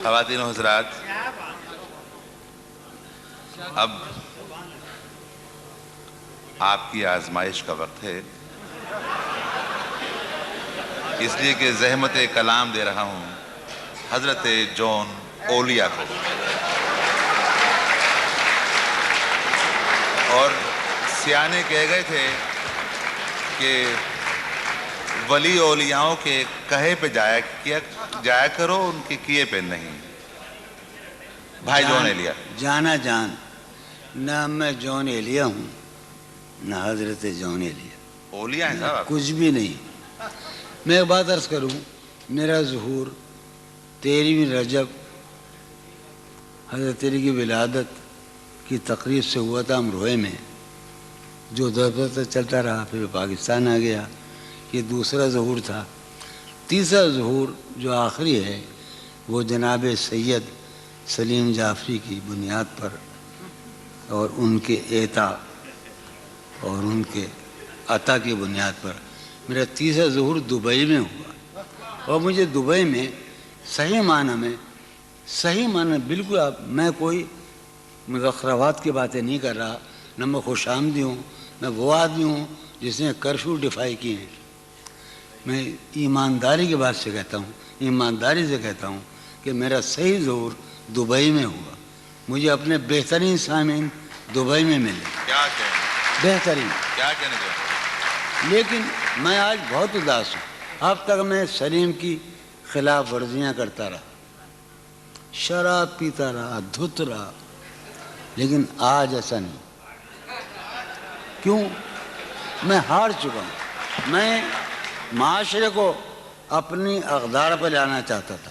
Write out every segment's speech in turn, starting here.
خواتین و حضرات، اب آپ کی آزمائش کا وقت ہے، اس لیے کہ زحمت کلام دے رہا ہوں حضرت جون اولیا کو، اور سیانے کہہ گئے تھے کہ ولی اولیاؤں کے کہے پہ جایا کرو، ان کے کیے پہ نہیں۔ بھائی جون ایلیا جانا جان، نہ میں جون ایلیا ہوں نہ حضرت جون ایلیا، اولیاء ہیں صاحب، کچھ بھی نہیں۔ میں ایک بات عرض کروں، میرا ظہور 13ویں رجب حضرت علی کی ولادت کی تقریب سے ہوا تھا امروہے میں، جو دفتر چلتا رہا، پھر پاکستان آ گیا۔ یہ دوسرا ظہور تھا۔ تیسرا ظہور جو آخری ہے وہ جناب سید سلیم جعفری کی بنیاد پر اور ان کے ایتا اور ان کے عطا کی بنیاد پر میرا تیسرا ظہور دبئی میں ہوا، اور مجھے دبئی میں صحیح معنی بالکل میں کوئی مزخرفات کی باتیں نہیں کر رہا، نہ میں خوش آمدی ہوں، میں وہ آدمی ہوں جس نے کرفیو ڈیفائی کی ہیں۔ میں ایمانداری کی بات سے کہتا ہوں، ایمانداری سے کہتا ہوں کہ میرا صحیح ظہور دبئی میں ہوا۔ مجھے اپنے بہترین سامعین دبئی میں ملے، بہترین، کیا کہنے جو؟ لیکن میں آج بہت اداس ہوں۔ اب تک میں سلیم کی خلاف ورزیاں کرتا رہا، شراب پیتا رہا، دھت رہا، لیکن آج ایسا نہیں۔ کیوں؟ میں ہار چکا ہوں۔ میں معاشرے کو اپنی اقدار پر لانا چاہتا تھا،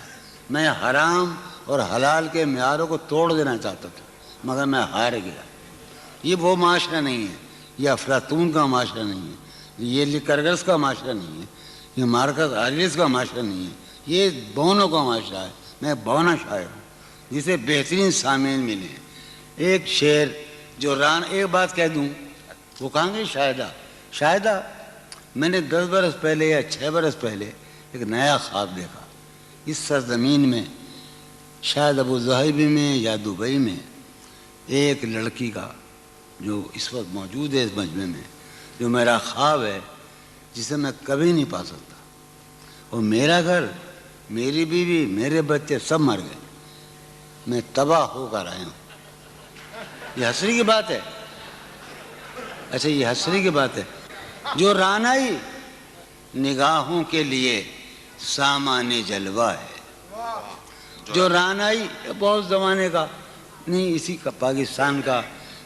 میں حرام اور حلال کے معیاروں کو توڑ دینا چاہتا تھا، مگر میں ہار گیا۔ یہ وہ معاشرہ نہیں ہے، یہ افلاطون کا معاشرہ نہیں ہے، یہ لیکرگس کا معاشرہ نہیں ہے، یہ مارکس آریلس کا معاشرہ نہیں ہے، یہ بونوں کا معاشرہ ہے۔ میں بونا شاعر ہوں جسے بہترین سامعین ملے ہیں۔ ایک شعر جو ایک بات کہہ دوں، وہ کہاں گے شاہدہ میں نے 10 برس پہلے یا 6 برس پہلے ایک نیا خواب دیکھا۔ اس سرزمین میں، شاید ابوظہبی میں یا دبئی میں، ایک لڑکی کا جو اس وقت موجود ہے اس مجمع میں، جو میرا خواب ہے، جسے میں کبھی نہیں پا سکتا۔ اور میرا گھر، میری بیوی، میرے بچے سب مر گئے، میں تباہ ہو کر آیا ہوں۔ یہ حسرت کی بات ہے، اچھا یہ حسرت کی بات ہے۔ جو رانائی نگاہوں کے لیے سامان جلوہ ہے، جو رانائی بہت زمانے کا نہیں، اسی کا پاکستان کا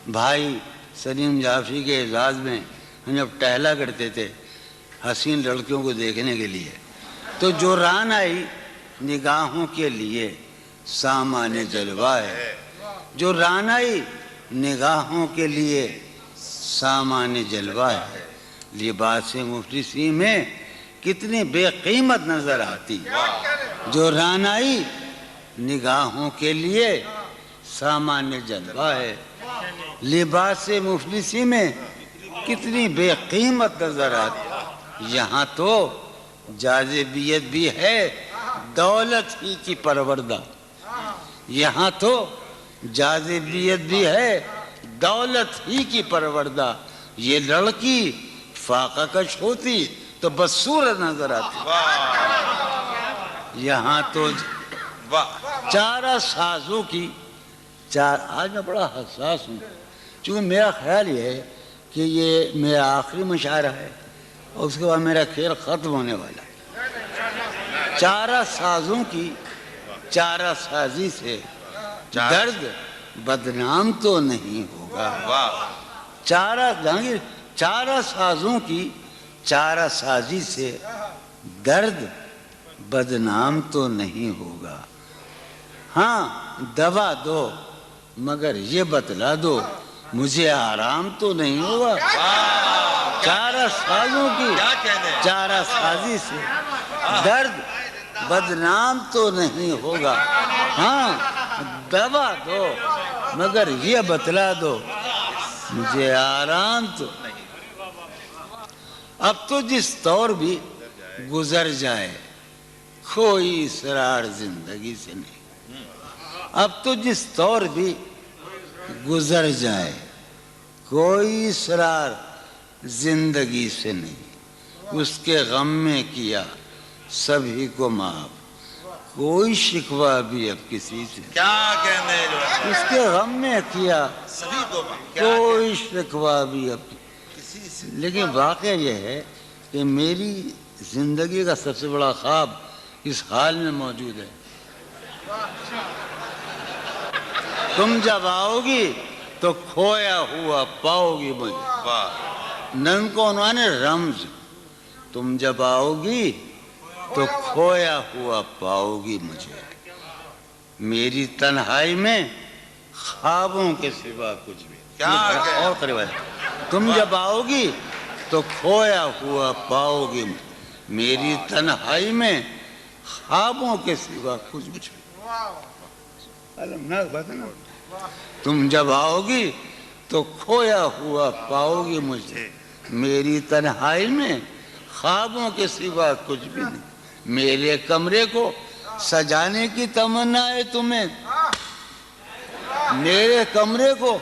بھائی سلیم جعفری کے اعزاز میں ہم جب ٹہلا کرتے تھے حسین لڑکیوں کو دیکھنے کے لیے، تو جو رانائی نگاہوں کے لیے سامان جلوہ ہے، جو رانائی نگاہوں کے لیے سامان جلوہ ہے، لباس مفلسی میں کتنی بے قیمت نظر آتی، جو رانائی نگاہوں کے لیے سامان جلوہ ہے، لباس مفلسی میں کتنی بے قیمت نظر آتی۔ یہاں تو جاذبیت بھی ہے دولت ہی کی پروردہ، یہاں تو جاذبیت بھی ہے دولت ہی کی پروردہ۔ یہ لڑکی فاقہ کش ہوتی تو بدصورت نظر آتی۔ یہاں تو چارہ سازوں کی آج میں بڑا حساس ہوں، چونکہ میرا خیال یہ ہے کہ یہ میرا آخری مشاعرہ ہے اور اس کے بعد میرا کھیل ختم ہونے والا ہے۔ چارہ سازوں کی چارہ سازی سے درد بدنام تو نہیں ہوگا۔ چارہ سازوں کی چارہ سازی سے درد بدنام تو نہیں ہوگا۔ ہاں دوا دو مگر یہ بتلا دو مجھے آرام تو نہیں ہوگا۔ چارہ سازوں کی چارہ سازی سے درد بدنام تو نہیں ہوگا۔ ہاں دوا دو مگر یہ بتلا دو مجھے آرام تو نہیں۔ اب تو جس طور بھی گزر جائے کوئی اسرار زندگی سے نہیں۔ اب تو جس طور بھی گزر جائے کوئی اسرار زندگی سے نہیں، اس کے غم میں کیا سبھی کو معاف، کوئی شکوہ بھی اب کسی سے، کیا کہنے جو ہے اس کے غم میں کیا سبھی کو کیا کوئی شکوہ بھی اب کسی سے لیکن واقعہ یہ ہے کہ میری زندگی کا سب سے بڑا خواب اس حال میں موجود ہے، تم جب آؤ گی تو کھویا ہوا پاؤ گی مجھے، واہ نن کو عنوان ہے رمز، تم جب آؤ گی تو کھویا ہوا پاؤ گی مجھے، میری تنہائی میں خوابوں کے سوا کچھ بھی کیا کہ- اور قریب ہے، تم جب آؤ گی تو کھویا ہوا پاؤ گی میری تنہائی میں خوابوں کے سوا کچھ بھی المناک بات ہے نا، تم جب آؤ گی تو کھویا ہوا پاؤ گی مجھے، میری تنہائی میں خوابوں کے سوا کچھ بھی نہیں، میرے کمرے کو سجانے کی تمنا ہے تمہیں، میرے کمرے کو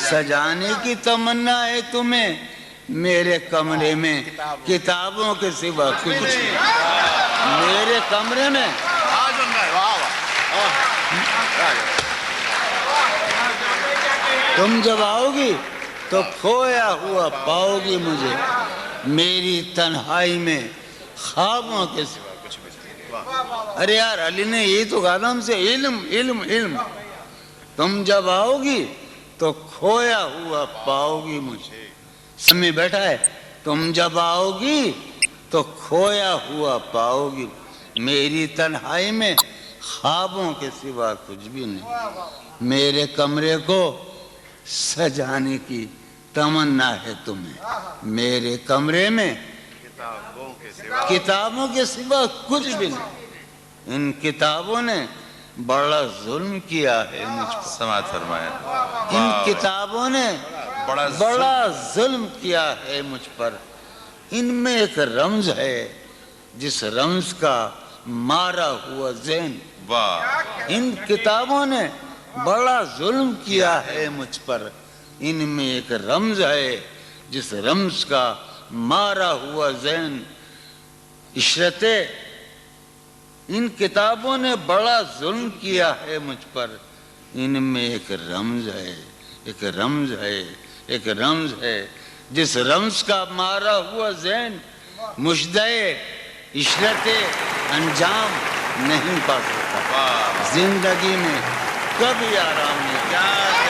سجانے کی تمنا ہے تمہیں، میرے کمرے میں کتابوں کے سوا کچھ نہیں، میرے کمرے میں تم جب آؤ گی تو کھویا ہوا پاؤ گی مجھے، میری تنہائی میں خوابوں کے سوا کچھ بھی نہیں۔ ارے یار علی نے یہی تو کہا نا ہم سے، علم علم علم، تم جب آؤ گی تو کھویا ہوا پاؤ گی مجھے، سامنے بیٹھا ہے، تم جب آؤ گی تو کھویا ہوا پاؤ گی، میری تنہائی میں خوابوں کے سوا کچھ بھی نہیں، میرے کمرے کو سجانے کی تمنا ہے تمہیں، میرے کمرے میں کتابوں کے سوا کچھ بھی نہیں، ان کتابوں نے بڑا ظلم کیا ہے مجھ پر، سماعت فرمایا ان کتابوں نے بڑا ظلم کیا ہے مجھ پر، ان میں ایک رمز ہے جس رمز کا مارا ہوا ذہن، واہ ان کتابوں نے بڑا ظلم کیا ہے مجھ پر، ان میں ایک رمز ہے جس رمز کا مارا ہوا ذہن، عشرت ان کتابوں نے بڑا ظلم کیا ہے مجھ پر، ان میں ایک رمز ہے، ایک رمز ہے، ایک رمز ہے جس رمز کا مارا ہوا ذہن مجدے عشرت انجام نہیں پا سکتا، زندگی میں کبھی آرام نہیں، کیا